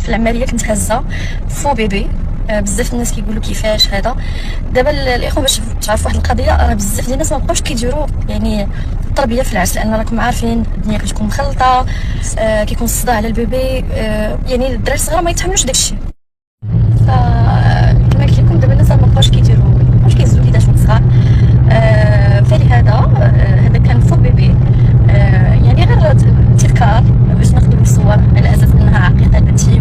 العمليه كنت هازه فو بيبي. بزاف الناس كيقولوا كيفاش هذا. دابا الاخوه باش تعرفوا واحد القضيه، راه بزاف ديال الناس ما بقاوش كيديروا يعني التربيه في العرس، لان راكم عارفين الدنيا كتكون مخلطه. كيكون الصداع على البيبي. يعني الدراري الصغار ما يتحملوش داكشي. ف كما قلت لكم دابا الناس ما بقاوش كيديروا، ما بقاوش كيهزوا وليداتهم صغار. فلهذا هذا كان فو بيبي. يعني غير تذكار باش ناخذوا الصور على اساس انها عقيقه بنتي